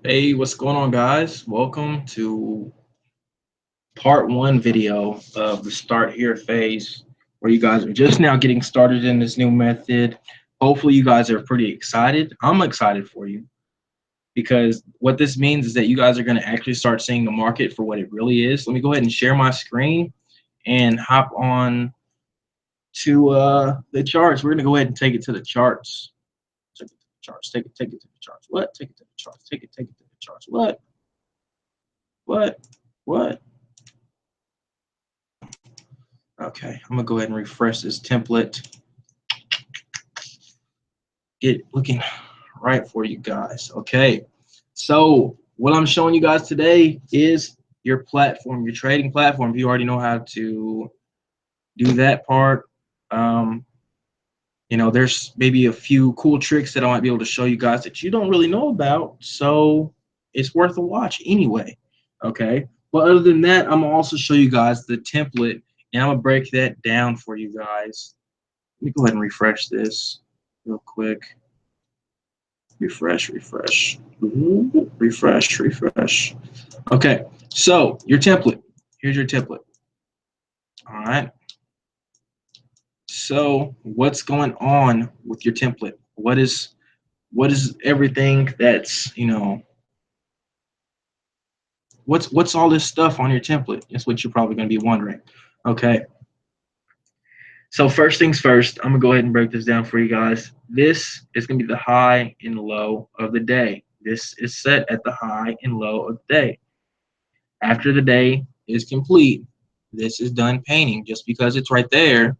Hey, what's going on, guys? Welcome to part one video of the Start Here phase, where you guys are just now getting started in this new method. Hopefully, you guys are pretty excited. I'm excited for you because what this means is that you guys are going to actually start seeing the market for what it really is. Let me go ahead and share my screen and hop on to the charts. We're going to go ahead and take it to the charts. Take it to the charts. Take it to the charts. What? Take it to the charts. Take it to the charts. What? What? What? Okay, I'm gonna go ahead and refresh this template. Get looking right for you guys. Okay, so what I'm showing you guys today is your platform, your trading platform. If you already know how to do that part, um, there's maybe a few cool tricks that I might be able to show you guys that you don't really know about. So it's worth a watch anyway. Okay, but other than that, I'm gonna also show you guys the template, and I'm gonna break that down for you guys. Let me go ahead and refresh this real quick. Refresh, refresh, refresh, refresh. Okay, so your template. Here's your template. All right. So what's going on with your template? What is everything that's what's all this stuff on your template? That's what you're probably going to be wondering. Okay. So first things first, I'm gonna go ahead and break this down for you guys. This is gonna be the high and low of the day. This is set at the high and low of the day. After the day is complete, this is done painting. Just because it's right there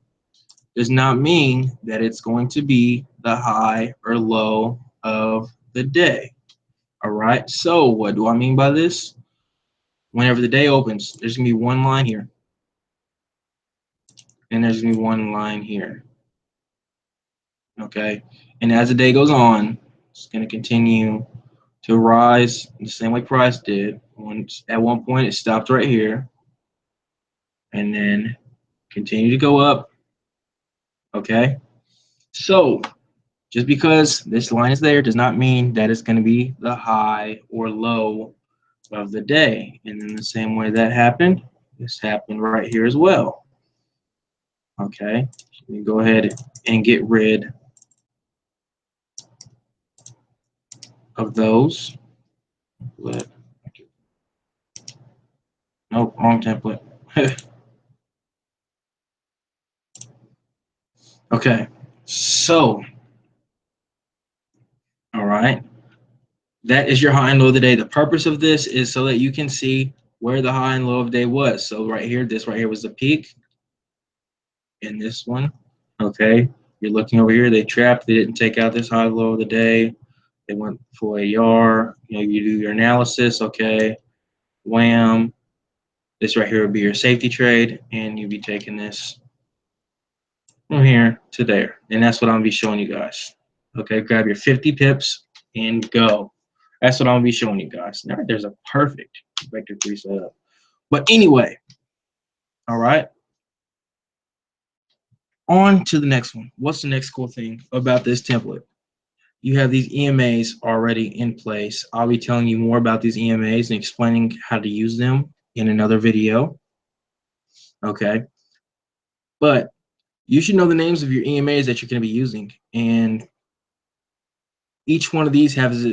does not mean that it's going to be the high or low of the day. All right, so what do I mean by this? Whenever the day opens, there's gonna be one line here, and there's gonna be one line here. Okay, and as the day goes on, it's gonna continue to rise the same way price did. Once at one point it stopped right here, and then continue to go up. Okay, so just because this line is there does not mean that it's going to be the high or low of the day. And in the same way that happened, this happened right here as well. Okay, let me go ahead and get rid of those. Nope, wrong template. Okay, so all right, that is your high and low of the day. The purpose of this is so that you can see where the high and low of the day was. So right here, this right here was the peak, and this one. Okay, you're looking over here. They trapped. They didn't take out this high low of the day. They went for AR. You do your analysis. Okay, wham. This right here would be your safety trade, and you'd be taking this from here to there, and that's what I'm gonna be showing you guys. Okay, grab your 50 pips and go. That's what I'm gonna be showing you guys. Now there's a perfect vector 3 setup. But anyway, all right. On to the next one. What's the next cool thing about this template? You have these EMAs already in place. I'll be telling you more about these EMAs and explaining how to use them in another video. Okay. But you should know the names of your EMAs that you're going to be using. And each one of these has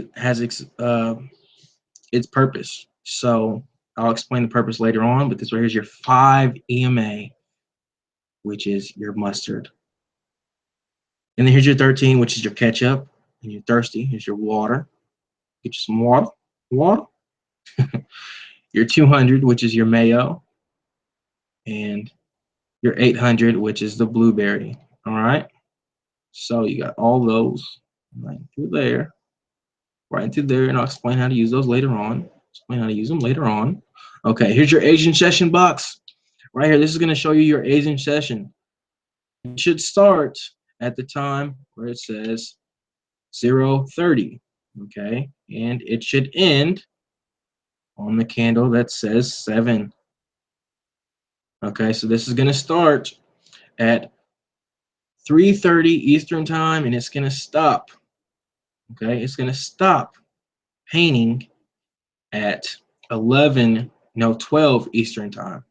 its purpose. So I'll explain the purpose later on. But this right here is your 5 EMA, which is your mustard. And then here's your 13, which is your ketchup. And you're thirsty. Here's your water. Get you some water. Water. Your 200, which is your mayo. And your 800, which is the blueberry. All right. So you got all those right through there. Right into there. And I'll explain how to use those later on. Explain how to use them later on. Okay. Here's your Asian session box. Right here. This is going to show you your Asian session. It should start at the time where it says 0:30. Okay. And it should end on the candle that says 7. Okay. So this is going to start at 3:30 Eastern time, and it's going to stop. Okay. It's going to stop painting at 11, no, 12 Eastern time.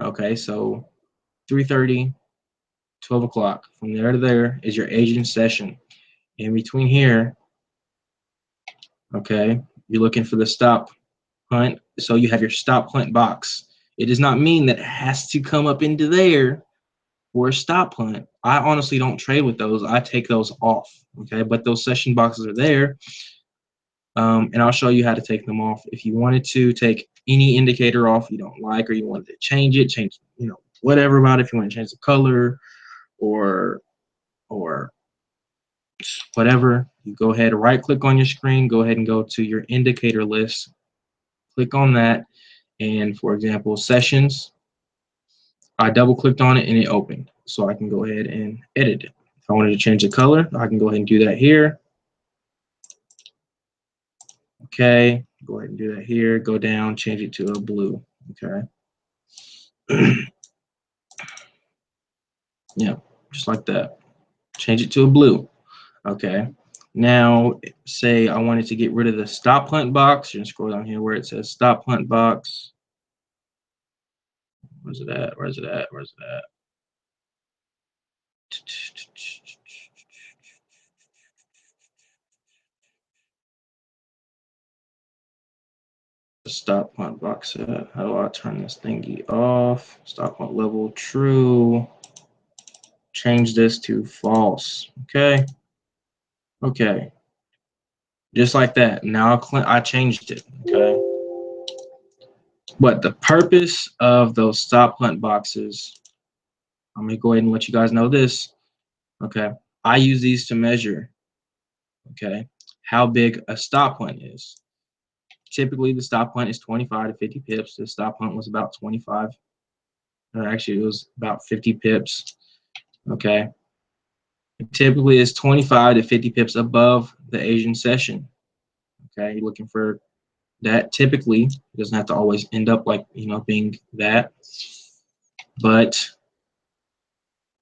Okay, so 3:30, 12 o'clock. From there to there is your agent session. In between here, okay, you're looking for the stop hunt. So you have your stop hunt box. It does not mean that it has to come up into there for a stop hunt. I honestly don't trade with those. I take those off. Okay, but those session boxes are there. And I'll show you how to take them off. If you wanted to take any indicator off you don't like, or you wanted to change it, whatever about it. If you want to change the color or whatever, you go ahead and right click on your screen, go ahead and go to your indicator list, click on that, and for example, sessions, I double clicked on it and it opened. So I can go ahead and edit it. If I wanted to change the color, I can go ahead and do that here. Okay, go ahead and do that here. Go down, change it to a blue. Okay. Yeah, just like that. Change it to a blue. Okay. Now, say I wanted to get rid of the stop hunt box. You're gonna scroll down here where it says stop hunt box. Where's it at? Where's it at? Where's it at? Stop hunt box at. How do I turn this thingy off? Stop hunt level true. Change this to false. Okay. Okay. Just like that. Now I changed it. Okay. But the purpose of those stop hunt boxes, I'm gonna go ahead and let you guys know this. Okay. I use these to measure, okay, how big a stop hunt is. Typically, the stop hunt is 25 to 50 pips. The stop hunt was about 25. Actually, it was about 50 pips. Okay. Typically, it's 25 to 50 pips above the Asian session. Okay. You're looking for that. Typically, it doesn't have to always end up like, being that. But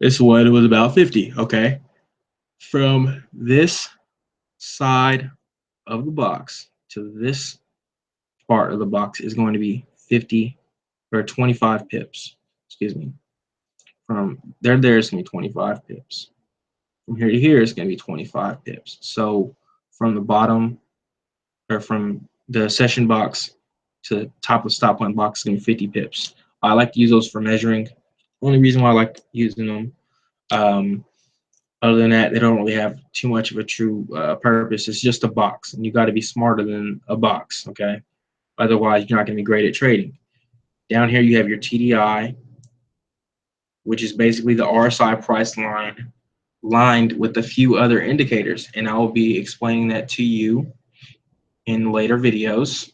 this one was about 50. Okay. From this side of the box to this part of the box is going to be 50 or 25 pips. Excuse me. From there it's going to be 25 pips. From here to here, it's going to be 25 pips. So from the bottom, or from the session box to the top of the stop hunt box, is going to be 50 pips. I like to use those for measuring. Only reason why I like using them. Other than that, they don't really have too much of a true purpose. It's just a box, and you got to be smarter than a box, okay? Otherwise, you're not going to be great at trading. Down here, you have your TDI, which is basically the RSI price line lined with a few other indicators, and I will be explaining that to you in later videos.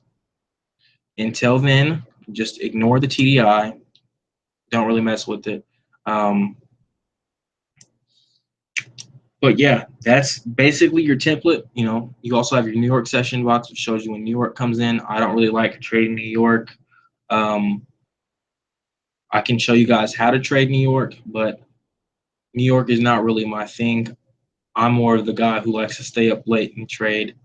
Until then, just ignore the TDI. Don't really mess with it. But yeah, that's basically your template. You also have your New York session box, which shows you when New York comes in. I don't really like trading New York. I can show you guys how to trade New York, but New York is not really my thing. I'm more of the guy who likes to stay up late and trade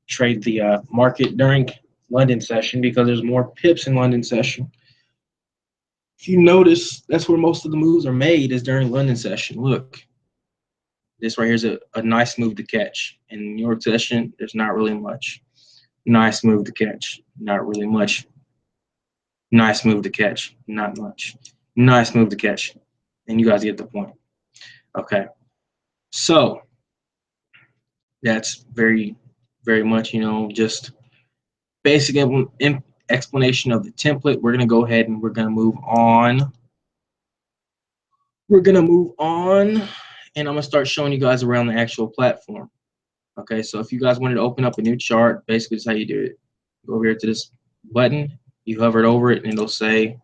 the market during London session, because there's more pips in London session. If you notice, that's where most of the moves are made, is during London session. Look, this right here is a nice move to catch. In New York session, there's not really much. Nice move to catch. Not really much. Nice move to catch. Not much. Nice move to catch. And you guys get the point. Okay. So that's very, very much, just basic explanation of the template. We're going to go ahead and we're going to move on. And I'm going to start showing you guys around the actual platform. Okay, so if you guys wanted to open up a new chart, basically that's how you do it. Go over here to this button, you hover it over it, and it'll say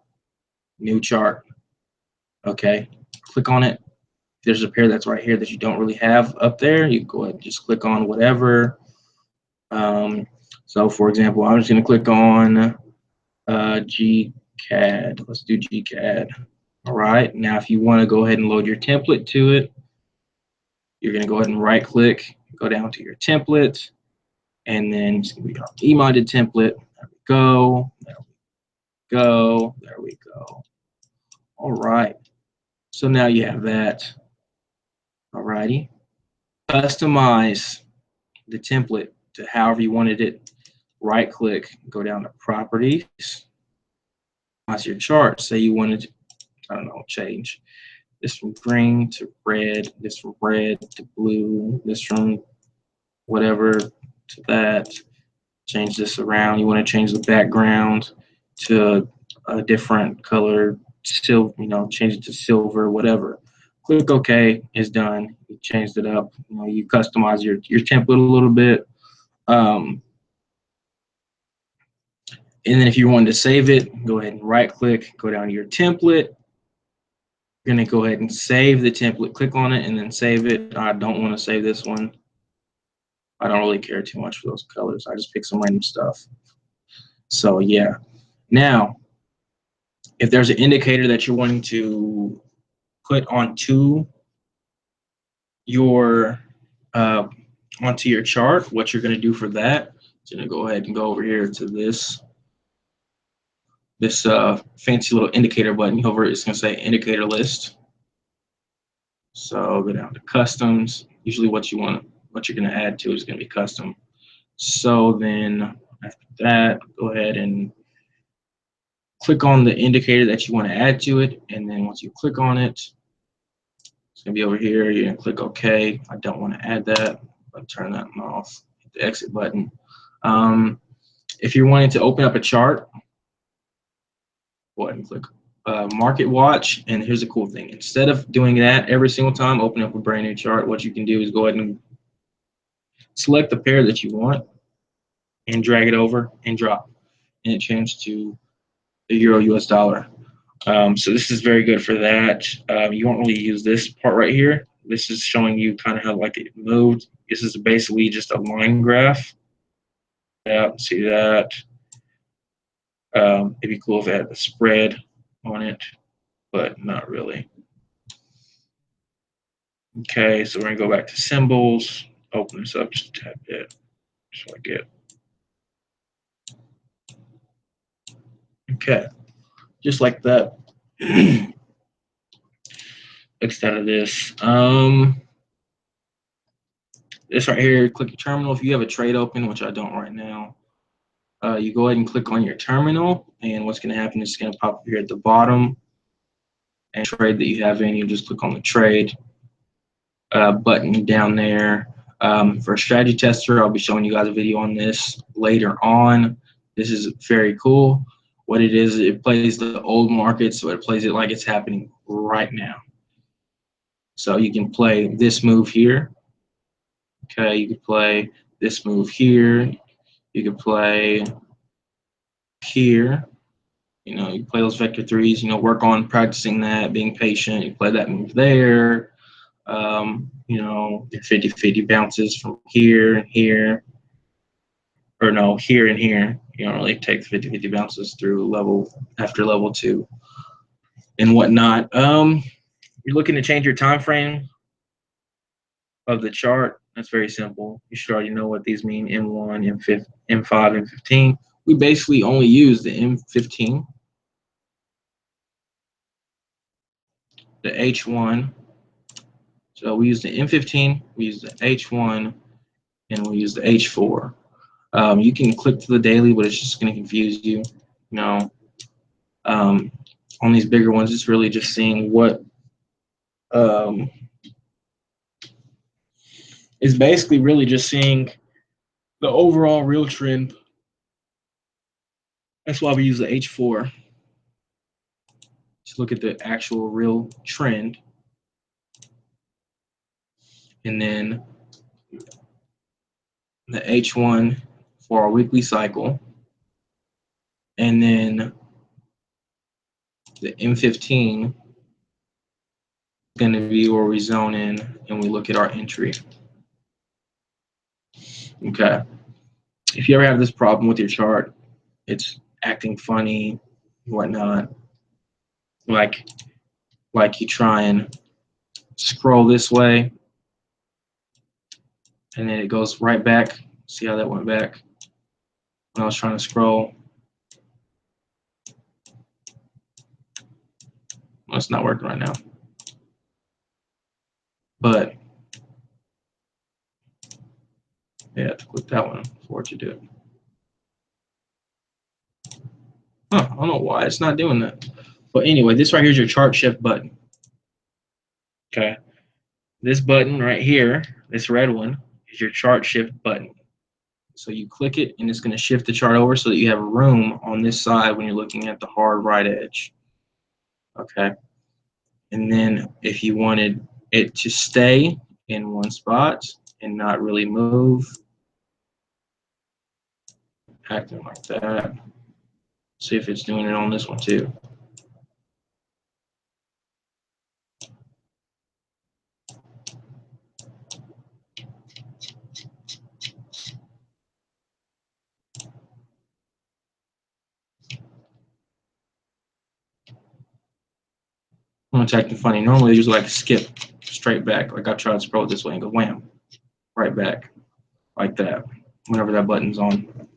new chart. Okay, click on it. If there's a pair that's right here that you don't really have up there, you go ahead and just click on whatever. So for example, I'm just going to click on GCAD. Let's do GCAD. All right, now if you want to go ahead and load your template to it, you're going to go ahead and right click, go down to your template, And then it's going to be our E-minded template. There we go. There we go. There we go. All right. So now you have that. All righty. Customize the template to however you wanted it. Right click, go down to properties. Customize your chart. Say you wanted to, I don't know, change this from green to red, this from red to blue, this from whatever to that. Change this around. You want to change the background to a different color, silver, change it to silver, whatever. Click OK, it's done. You changed it up. You customize your template a little bit. And then if you wanted to save it, go ahead and right click, go down to your template. You're going to go ahead and save the template. Click on it and then save it. I don't want to save this one. I don't really care too much for those colors. I just pick some random stuff. So yeah. Now, if there's an indicator that you're wanting to put onto your chart, what you're going to do for that is going to go ahead and go over here to this fancy little indicator button. Over it's going to say indicator list. So go down to customs. Usually what you're going to add to is going to be custom. So then after that, go ahead and click on the indicator that you want to add to it. And then once you click on it, it's going to be over here. You're going to click OK. I don't want to add that. I'll turn that off. Hit the exit button. If you're wanting to open up a chart, go ahead and click Market Watch. And here's the cool thing. Instead of doing that every single time, open up a brand new chart, what you can do is go ahead and select the pair that you want and drag it over and drop. And it changed to the Euro US dollar. So this is very good for that. You won't really use this part right here. This is showing you kind of how like it moved. This is basically just a line graph. Yeah, see that. It'd be cool if it had the spread on it, but not really. Okay, so we're gonna go back to symbols. Open this up just a tad bit, so I get. Okay, just like that. Exit out of this. This right here, click your terminal. If you have a trade open, which I don't right now, you go ahead and click on your terminal, and what's going to happen is it's going to pop up here at the bottom. And trade that you have in, you just click on the trade button down there. For a strategy tester, I'll be showing you guys a video on this later on. This is very cool. What it is, it plays the old market, so it plays it like it's happening right now. So you can play this move here. Okay, you can play this move here. You can play here. You play those vector threes, work on practicing that, being patient. You play that move there. Your 50-50 bounces from here and here. Or no, here and here. You don't really take the 50-50 bounces through after level 2 and whatnot. You're looking to change your time frame of the chart. That's very simple. You should already know what these mean: M1, M5, M15. We basically only use the M15, the H1. So we use the M15, we use the H1, and we use the H4. You can click to the daily, but it's just going to confuse you. On these bigger ones, it's really just seeing what it's basically really just seeing the overall real trend. That's why we use the H4 to look at the actual real trend. And then the H1 for our weekly cycle. And then the M15 is going to be where we zone in and we look at our entry. Okay. If you ever have this problem with your chart, it's acting funny, whatnot, like you try and scroll this way, and then it goes right back See how that went back when I was trying to scroll. Well, it's not working right now. But yeah, to click that one for what you do. Huh, I don't know why it's not doing that. But anyway, this right here is your chart shift button. Okay. This button right here, this red one, is your chart shift button. So you click it and it's going to shift the chart over so that you have room on this side when you're looking at the hard right edge. Okay. And then if you wanted it to stay in one spot and not really move, acting like that. See if it's doing it on this one too. It's acting funny. Normally they just like skip straight back. Like I tried to scroll this way and go wham, right back like that. Whenever that button's on.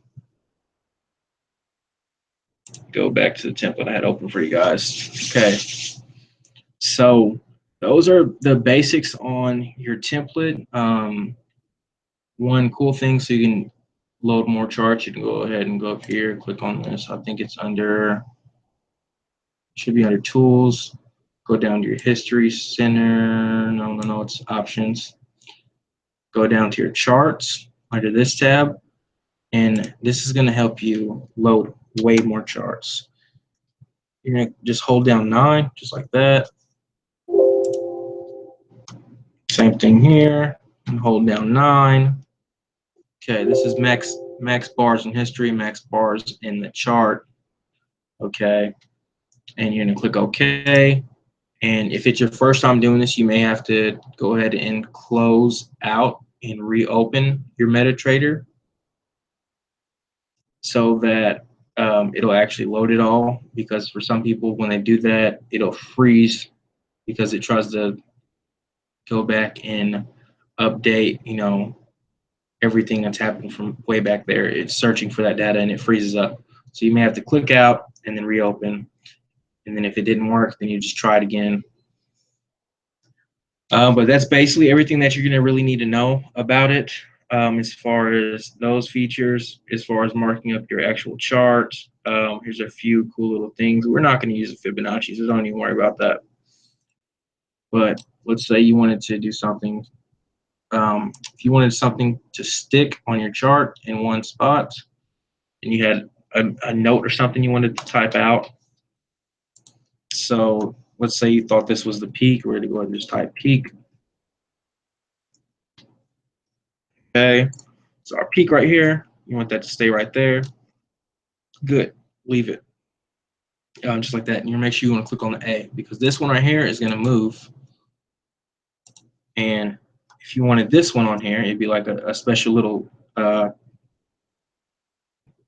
Go back to the template I had open for you guys. Okay. So those are the basics on your template. One cool thing, so you can load more charts, you can go ahead and go up here, click on this. I think it's under, should be under tools. Go down to your history center. No, it's options. Go down to your charts under this tab, and this is going to help you load way more charts. You're going to just hold down 9, just like that. Same thing here, and hold down 9. Okay, this is max bars in history, max bars in the chart. Okay, and you're going to click OK. And if it's your first time doing this, you may have to go ahead and close out and reopen your MetaTrader so that it'll actually load it all. Because for some people, when they do that, it'll freeze because it tries to go back and update, everything that's happened from way back there. It's searching for that data and it freezes up. So you may have to click out and then reopen. And then if it didn't work, then you just try it again. But that's basically everything that you're going to really need to know about it as far as those features, as far as marking up your actual chart. Here's a few cool little things. We're not going to use the Fibonacci, so don't even worry about that. But let's say you wanted to do something. If you wanted something to stick on your chart in one spot, and you had a note or something you wanted to type out. So let's say you thought this was the peak. We're going to go ahead and just type peak. Okay, so our peak right here, you want that to stay right there. Good, leave it. Just like that. And you make sure you want to click on the A because this one right here is going to move. And if you wanted this one on here, it'd be like a special little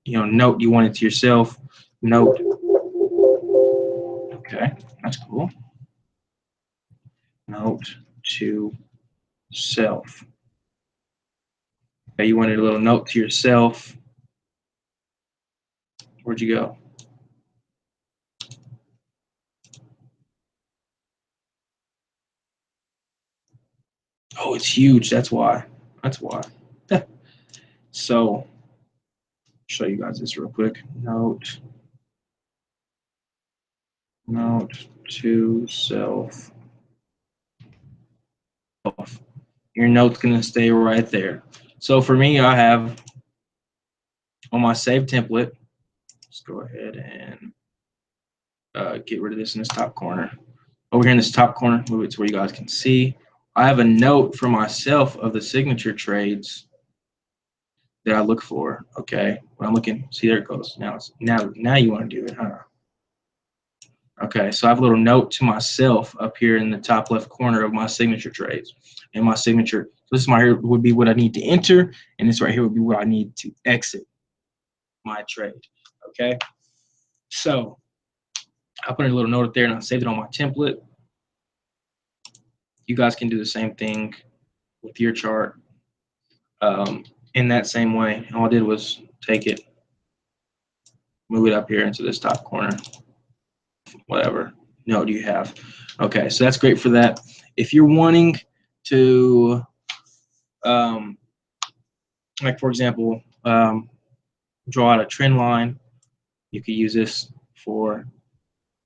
note you wanted to yourself. Note. Okay, that's cool. Note to self. Okay, you wanted a little note to yourself. Where'd you go? Oh, it's huge. That's why. That's why. So, show you guys this real quick. Note to self. Your note's gonna stay right there. So for me, I have on my save template. Let's go ahead and get rid of this in this top corner. Over here in this top corner, move it to where you guys can see. I have a note for myself of the signature trades that I look for. Okay, when I'm looking, see there it goes. Now you want to do it, huh? Okay, so I have a little note to myself up here in the top left corner of my signature trades. And my signature, so this right here would be what I need to enter, and this right here would be what I need to exit my trade. Okay, so I put a little note up there and I saved it on my template. You guys can do the same thing with your chart. in that same way. All I did was take it, move it up here into this top corner, whatever node you have. Okay, so that's great for that. If you're wanting to, like for example, draw out a trend line, you could use this for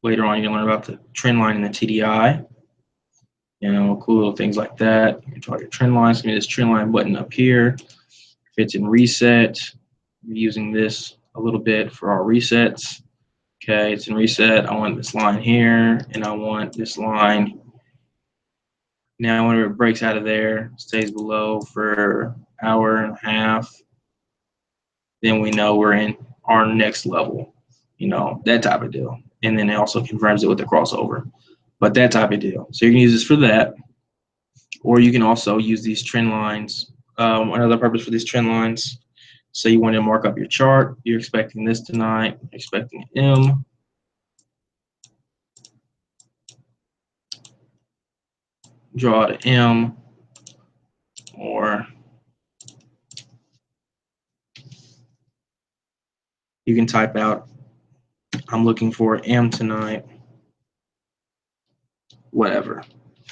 later on. You're gonna learn about the trend line in the TDI. You know, cool little things like that. You can draw your trend lines. Give me this trend line button up here. If it's in reset, we're using this a little bit for our resets. Okay, it's in reset. I want this line here, and I want this line. Now, whenever it breaks out of there, stays below for an hour and a half, then we know we're in our next level. You know, that type of deal. And then it also confirms it with the crossover. But that type of deal. So you can use this for that. Or you can also use these trend lines. Another purpose for these trend lines, say you want to mark up your chart. You're expecting this tonight, expecting M. Draw to M, or you can type out, I'm looking for M tonight, whatever,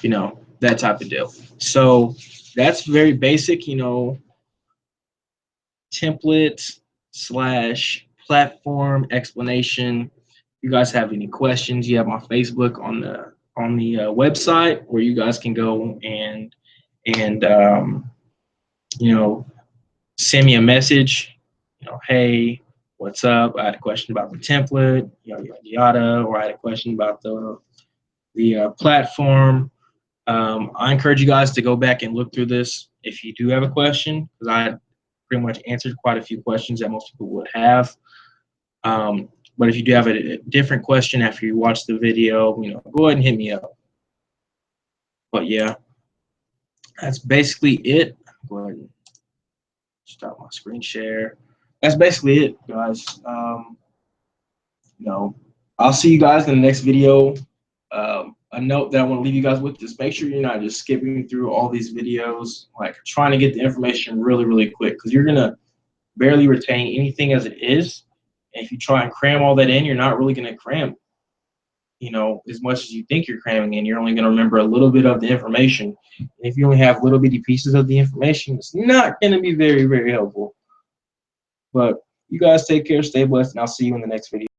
you know, that type of deal. So that's very basic, you know, template / platform explanation. If you guys have any questions, you have my Facebook on the website where you guys can go and you know, send me a message, you know, hey, what's up? I had a question about the template, you know, yada yada, or I had a question about the platform. I encourage you guys to go back and look through this if you do have a question, because I pretty much answered quite a few questions that most people would have. But if you do have a different question after you watch the video, you know, go ahead and hit me up. But yeah, that's basically it. Go ahead and stop my screen share. That's basically it, guys. You know, I'll see you guys in the next video. A note that I want to leave you guys with is make sure you're not just skipping through all these videos, like trying to get the information really, really quick, because you're gonna barely retain anything as it is. And if you try and cram all that in, you're not really gonna cram, you know, as much as you think you're cramming in. You're only gonna remember a little bit of the information. And if you only have little bitty pieces of the information, it's not gonna be very, very helpful. But you guys take care, stay blessed, and I'll see you in the next video.